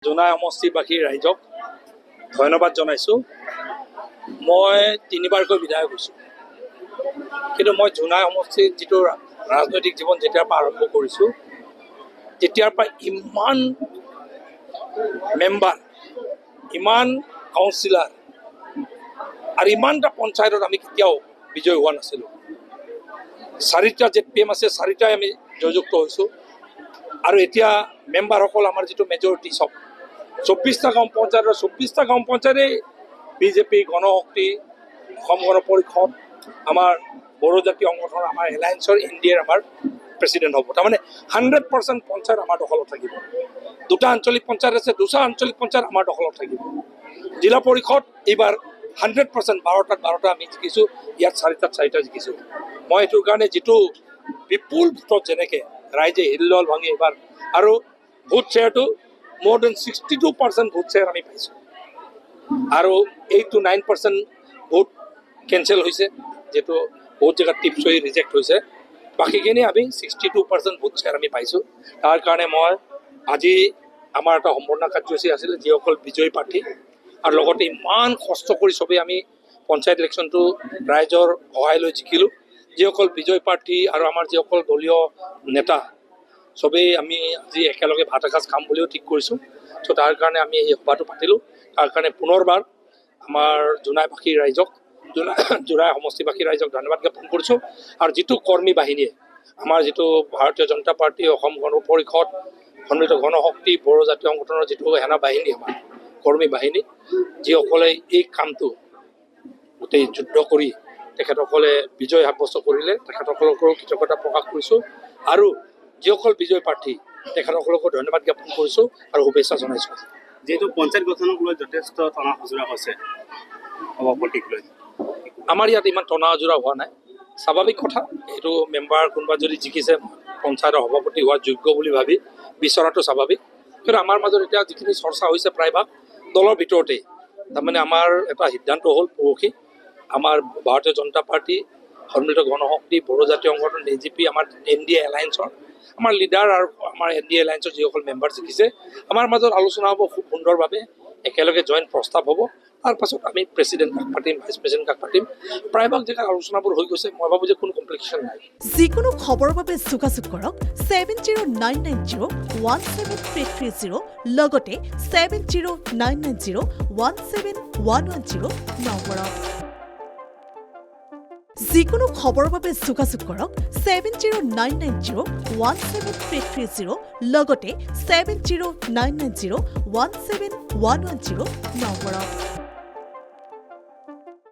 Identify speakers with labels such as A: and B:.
A: জোনাই সমষ্টিবাসী ৰাইজক ধন্যবাদ জনাইছোঁ। মই 3বাৰকৈ বিধায়ক হৈছোঁ, কিন্তু মই জোনাই সমষ্টিৰ যিটো ৰাজনৈতিক জীৱন যেতিয়াৰ পৰা আৰম্ভ কৰিছোঁ তেতিয়াৰ পৰা ইমান মেম্বাৰ, ইমান কাউন্সিলাৰ আৰু ইমানটা পঞ্চায়তত আমি কেতিয়াও বিজয় হোৱা নাছিলোঁ। 4টা ZPM আছে, 4টাই আমি জয়যুক্ত হৈছোঁ। আৰু এতিয়া মেম্বাৰসকল আমাৰ যিটো মেজৰিটি চব 24টা গাঁও পঞ্চায়তৰ 24টা গাঁও পঞ্চায়তে বিজেপি, গণশক্তি, অসম গণ পৰিষদ, আমাৰ বড়ো জাতীয় সংগঠন, আমাৰ এলায়েন্সৰ NDAৰ আমাৰ প্ৰেচিডেণ্ট হ'ব। তাৰমানে 100% পঞ্চায়ত আমাৰ দখলত থাকিব। 2টা আঞ্চলিক পঞ্চায়ত আছে, 2টা আঞ্চলিক পঞ্চায়ত আমাৰ দখলত থাকিব। জিলা পৰিষদ এইবাৰ 100% 12টাত আমি জিকিছোঁ, ইয়াত 4টাত 4টা জিকিছোঁ। মই এইটোৰ কাৰণে যিটো বিপুল ভোটত যেনেকৈ ৰাইজে হিল্লোল ভাঙি এইবাৰ আৰু ভোট শ্বেয়াৰটো more than 62% ভোট শ্বেয়াৰ আমি পাইছোঁ। আৰু 8 to 9% ভোট কেঞ্চেল হৈছে, যিটো বহুত জেগাত টিপছ হৈ ৰিজেক্ট হৈছে। বাকীখিনি আমি 62% ভোট শ্বেয়াৰ আমি পাইছোঁ। তাৰ কাৰণে মই আজি আমাৰ এটা সম্বৰ্ধনা কাৰ্যসূচী আছিলে, যিসকল বিজয়ী প্ৰাৰ্থী আৰু লগতে ইমান কষ্ট কৰি চবেই আমি পঞ্চায়ত ইলেকশ্যনটো ৰাইজৰ সহায় লৈ জিকিলোঁ। যিসকল বিজয় প্ৰাৰ্থী আৰু আমাৰ যিসকল দলীয় নেতা চবেই আমি আজি একেলগে ভাত এসাঁজ খাম বুলিও ঠিক কৰিছোঁ। চ' তাৰ কাৰণে আমি এই সভাটো পাতিলোঁ। তাৰ কাৰণে পুনৰবাৰ আমাৰ জোনাইবাসী ৰাইজক, জোনাই সমষ্টিবাসী ৰাইজক ধন্যবাদ জ্ঞাপন কৰিছোঁ। আৰু যিটো কৰ্মী বাহিনীয়ে আমাৰ যিটো ভাৰতীয় জনতা পাৰ্টী, অসম গণ পৰিষদ, সন্মিলিত গণশক্তি, বড়ো জাতীয় সংগঠনৰ যিটো সেনা বাহিনী, আমাৰ কৰ্মী বাহিনী, যিসকলে এই কামটো গোটেই যুদ্ধ কৰি তেখেতসকলে বিজয় সাব্যস্ত কৰিলে, তেখেতসকলকো কৃতজ্ঞতা প্ৰকাশ কৰিছোঁ। আৰু যিসকল বিজয় প্ৰাৰ্থী তেখেতসকলকো ধন্যবাদ জ্ঞাপন কৰিছোঁ আৰু শুভেচ্ছা জনাইছোঁ।
B: যিহেতু পঞ্চায়ত গঠনক লৈ যথেষ্ট টনা আজোৰা হৈছে সভাপতিক লৈ,
A: আমাৰ ইয়াত ইমান টনা আজোৰা হোৱা নাই, স্বাভাৱিক কথা। এইটো মেম্বাৰ কোনোবা যদি জিকিছে পঞ্চায়তৰ সভাপতি হোৱাৰ যোগ্য বুলি ভাবি বিচৰাটো স্বাভাৱিক। কিন্তু আমাৰ মাজত এতিয়া যিখিনি চৰ্চা হৈছে প্ৰায়ভাগ দলৰ ভিতৰতেই। তাৰমানে আমাৰ এটা সিদ্ধান্ত হ'ল পৰহি, আমাৰ ভাৰতীয় জনতা পাৰ্টি, সন্মিলিত গণশক্তি, বড়ো জাতীয় সংগঠন, AGP, আমাৰ NDA এলায়েন্সৰ আমাৰ লিডাৰ আৰু আমাৰ NDA এলায়েন্সৰ যিসকল মেম্বাৰ জিকিছে, আমাৰ মাজত আলোচনা হ'ব খুব সুন্দৰভাৱে, একেলগে জইণ্ট প্ৰস্তাৱ হ'ব। তাৰপাছত আমি প্ৰেচিডেণ্ট কাক পাতিম, ভাইচ প্ৰেচিডেণ্ট কাক পাতিম, প্ৰায়ভাগ জেগাত আলোচনাবোৰ হৈ গৈছে। মই ভাবোঁ যে কোনো কমপ্লিকেশ্যন নাই।
C: যিকোনো খবৰৰ বাবে যোগাযোগ কৰক 7099017330 লগতে 7099017110 নম্বৰত। যিকোনো খবৰৰ বাবে যোগাযোগ কৰক 7099017330 লগতে 7099017110 নম্বৰত।